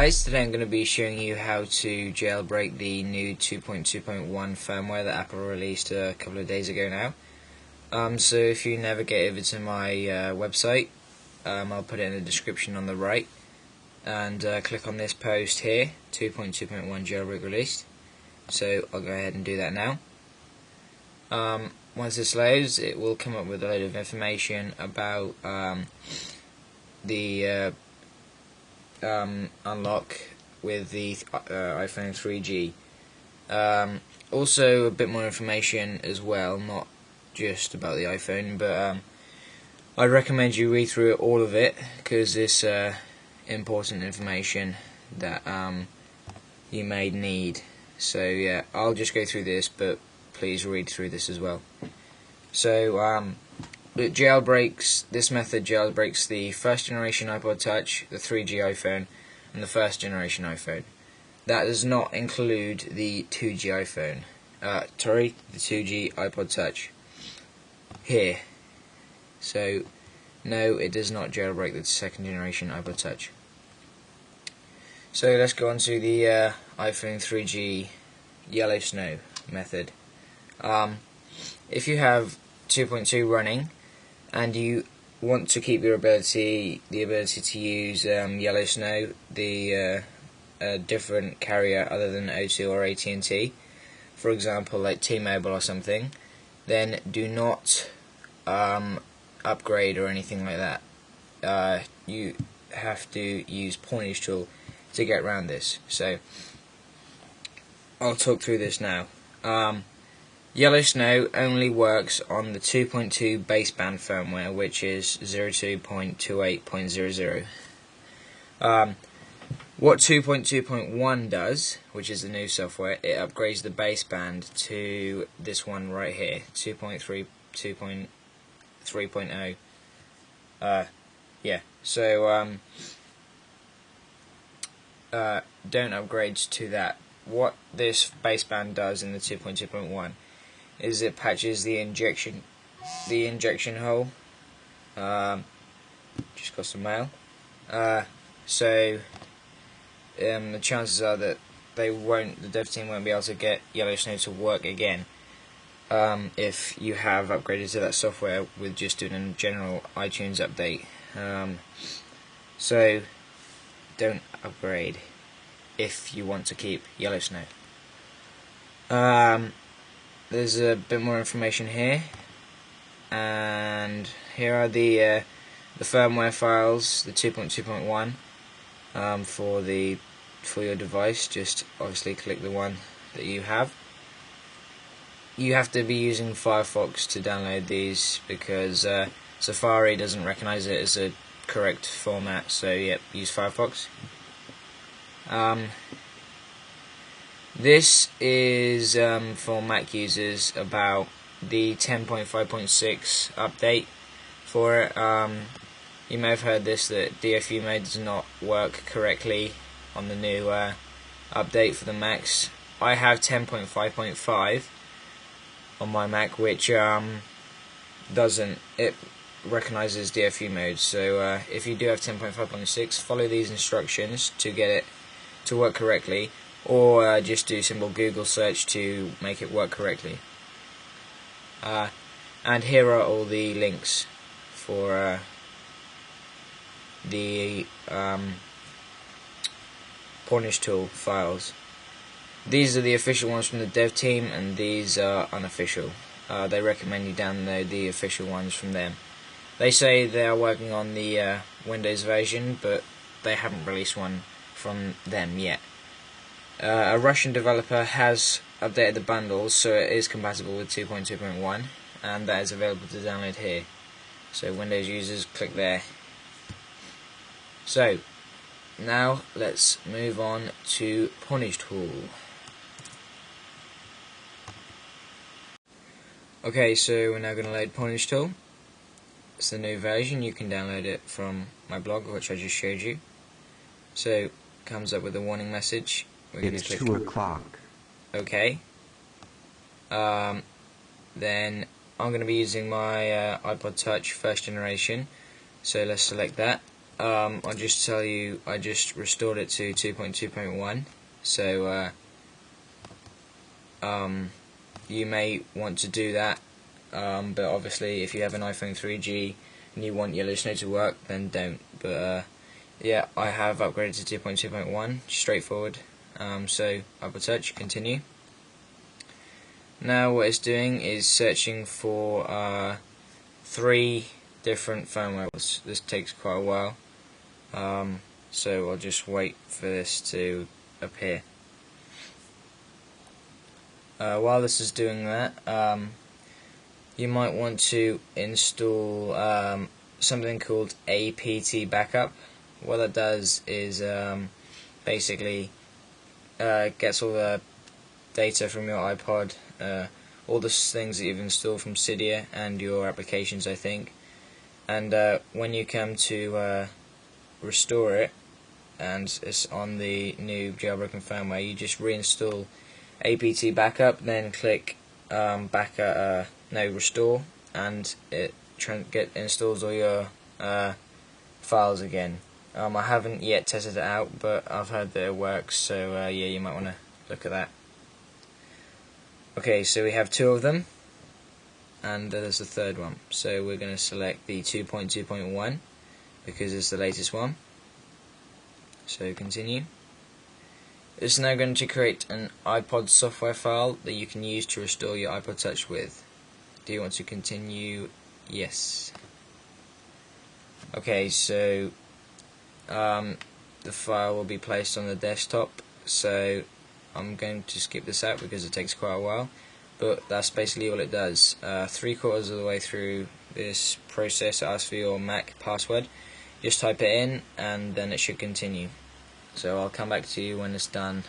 guys, today I'm going to be showing you how to jailbreak the new 2.2.1 firmware that Apple released a couple of days ago now. So if you navigate over to my website, I'll put it in the description on the right, and click on this post here, 2.2.1 jailbreak released. So I'll go ahead and do that now. Once this loads, it will come up with a load of information about the unlock with the iPhone 3G. Also a bit more information as well, not just about the iPhone, but I recommend you read through all of it because it's important information that you may need. So yeah, I'll just go through this, but please read through this as well. So this method jailbreaks the first generation iPod Touch, the 3G iPhone, and the first generation iPhone. That does not include the 2G iPhone. The 2G iPod Touch here. So no, it does not jailbreak the second generation iPod Touch. So let's go on to the iPhone 3G Yellow Snow method. If you have 2.2 running and you want to keep the ability to use Yellow Snow, a different carrier other than O2 or AT&T, for example like T-Mobile or something, then do not upgrade or anything like that. You have to use PwnageTool to get around this. So I'll talk through this now. Yellow Snow only works on the 2.2 baseband firmware, which is 02.28.00. What 2.2.1 does, which is the new software, it upgrades the baseband to this one right here, 2.3.0. Yeah, so don't upgrade to that. What this baseband does in the 2.2.1 is it patches the injection hole. Just got some mail. So the chances are that the dev team won't be able to get Yellow Snow to work again if you have upgraded to that software with just doing a general iTunes update. So don't upgrade if you want to keep Yellow Snow. There's a bit more information here, and here are the firmware files, the 2.2.1 for your device. Just obviously click the one that you have. You have to be using Firefox to download these because Safari doesn't recognize it as a correct format. So yep, use Firefox. This is for Mac users about the 10.5.6 update for it. You may have heard this, that DFU mode does not work correctly on the new update for the Macs. I have 10.5.5 on my Mac, which doesn't. It recognizes DFU mode. So if you do have 10.5.6, follow these instructions to get it to work correctly, or just do simple Google search to make it work correctly. And here are all the links for the PwnageTool files. These are the official ones from the dev team, and these are unofficial. They recommend you download the official ones from them. They say they are working on the Windows version, but they haven't released one from them yet. A Russian developer has updated the bundles so it is compatible with 2.2.1, and that is available to download here. So Windows users, click there. So now let's move on to PwnageTool. Okay, so we're now going to load PwnageTool. It's the new version. You can download it from my blog, which I just showed you. So it comes up with a warning message. It's 2 o'clock. Okay. Then I'm going to be using my iPod Touch first generation. So let's select that. I'll just tell you I just restored it to 2.2.1, so you may want to do that, but obviously if you have an iPhone 3G and you want Yellow Snow to work, then don't. But yeah, I have upgraded to 2.2.1, straightforward. So iPod Touch, continue. Now what it's doing is searching for 3 different firmwares. This takes quite a while, so I'll just wait for this to appear. While this is doing that, you might want to install something called apt backup. What that does is basically gets all the data from your iPod, all the things that you've installed from Cydia and your applications, I think, and when you come to restore it and it's on the new jailbroken firmware, you just reinstall apt backup, then click restore, and it installs all your files again. I haven't yet tested it out, but I've heard that it works, so yeah, you might want to look at that. Okay, so we have 2 of them, and there's the 3rd one. So we're going to select the 2.2.1 because it's the latest one. So continue. It's now going to create an iPod software file that you can use to restore your iPod Touch with. Do you want to continue? Yes. Okay, so the file will be placed on the desktop, so I'm going to skip this out because it takes quite a while, but that's basically all it does. 3/4 of the way through this process, it asks for your Mac password. Just type it in and then it should continue. So I'll come back to you when it's done.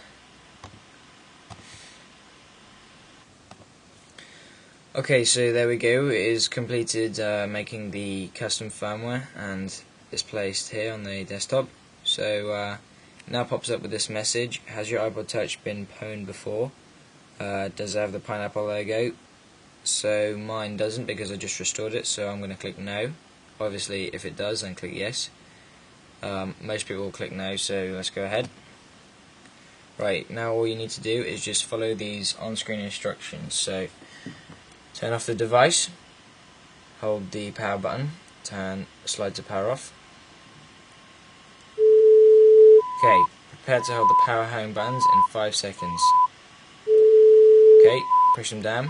Okay, so there we go. It is completed making the custom firmware, and it's placed here on the desktop. So now pops up with this message: has your iPod Touch been pwned before? Does it have the pineapple logo? So mine doesn't because I just restored it, so I'm going to click no. Obviously if it does, then click yes. Most people will click no, so let's go ahead. Right, now all you need to do is just follow these on-screen instructions. So turn off the device, hold the power button, slide to power off. Okay, prepare to hold the power home buttons in 5 seconds. Okay, push them down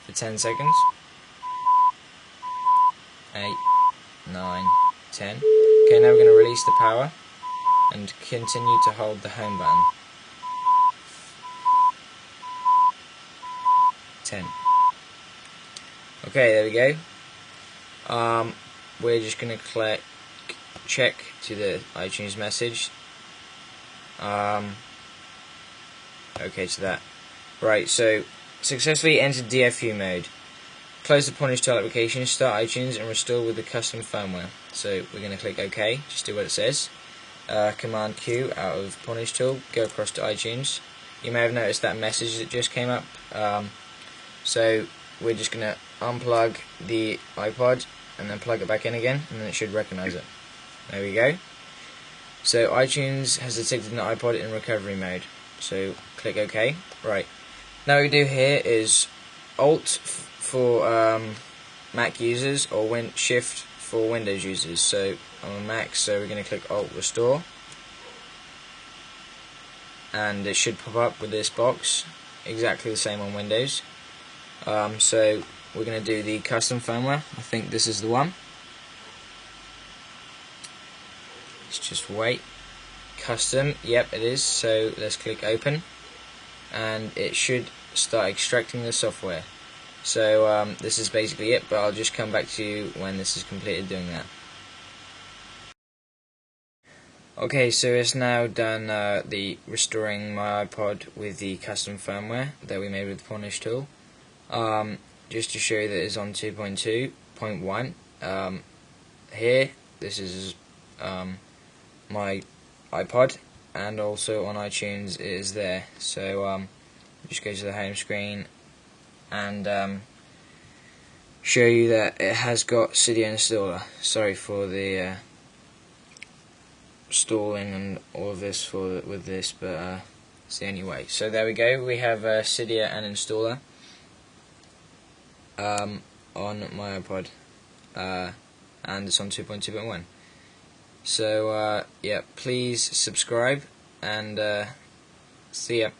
for 10 seconds. 8, 9, 10. Okay, now we're going to release the power and continue to hold the home button. 10. Okay, there we go. We're just going to click check to the iTunes message. Okay to that. Right, so successfully entered DFU mode. Close the PwnageTool application, start iTunes and restore with the custom firmware. So we're going to click OK, just do what it says. Command Q out of PwnageTool, go across to iTunes. You may have noticed that message that just came up. So we're just going to unplug the iPod and then plug it back in again, and then it should recognize it. There we go. So iTunes has detected an iPod in recovery mode. So click OK. Right. Now what we do here is Alt for Mac users or Shift for Windows users. So I'm on Mac, so we're going to click Alt Restore, and it should pop up with this box, exactly the same on Windows. So we're going to do the custom firmware. I think this is the one. Let's just wait. Custom, yep it is, so let's click open and it should start extracting the software. So this is basically it, but I'll just come back to you when this is completed doing that. Okay, so it's now done the restoring my iPod with the custom firmware that we made with PwnageTool. Just to show you that it's on 2.2.1. Here, this is my iPod, and also on iTunes it is there. So just go to the home screen and show you that it has got Cydia installer. Sorry for the stalling and all of this with this, but it's the only way. So there we go. We have Cydia and installer on my iPod, and it's on 2.2.1. So yeah, please subscribe and see ya.